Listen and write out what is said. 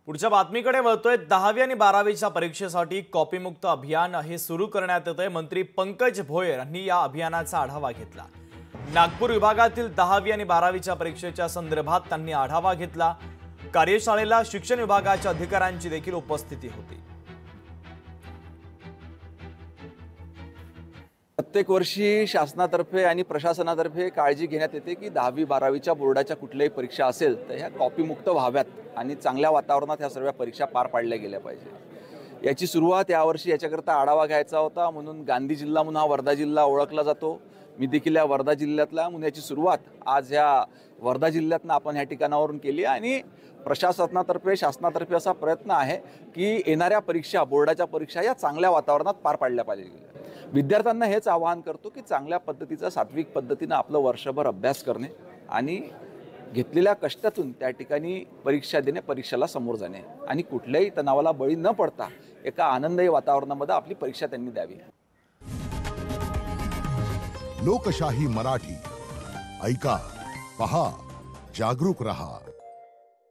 पुढच्या बातमीकडे वळतोय। 10वी आणि 12वीच्या परीक्षेसाठी कॉपीमुक्त अभियान हे सुरू करण्यात येते। मंत्री पंकज भोयर यांनी या अभियानाचा आढावा घेतला। नागपूर विभागातील 10वी आणि 12वीच्या परीक्षेच्या संदर्भात त्यांनी आढावा घेतला। कार्यशाळेला शिक्षण विभागाच्या अधिकाऱ्यांची देखील उपस्थिती होती। प्रत्येक वर्षी शासनातर्फे आणि प्रशासनातर्फे काळजी घेण्यात येते की 10वी 12वीच्या बोर्डाच्या कुठल्याही परीक्षा असेल तर ह्या कॉपीमुक्त व्हाव्यात आणि चांगल्या वातावरणात ह्या सर्व परीक्षा पार पाडल्या गेल्या पाहिजे। याची सुरुवात यावर्षी याच्याकरता आढावा घ्यायचा होता म्हणून गांधी जिल्हा म्हणून हा वर्धा जिल्हा ओळखला जातो। मी देखील या वर्धा जिल्ह्यातला म्हणून याची सुरुवात आज ह्या वर्धा जिल्ह्यातनं आपण ह्या ठिकाणावरून केली आणि प्रशासनातर्फे शासनातर्फे असा प्रयत्न आहे की येणाऱ्या परीक्षा बोर्डाच्या परीक्षा या चांगल्या वातावरणात पार पाडल्या पाहिजे। विद्यार्थ्यांना हेच आवाहन करतो की चांगल्या पद्धतीचा सात्विक पद्धतीने आपलं वर्षभर अभ्यास करणे आणि घेतलेल्या कष्टातून त्या ठिकाणी परीक्षा देणे, परीक्षेला समोर जाणे आणि कुठल्याही तणावाला बळी न पडता एका आनंददायी वातावरणामध्ये आपली परीक्षा त्यांनी द्यावी। लोकशाही मराठी ऐका, पहा, जागरूक रहा।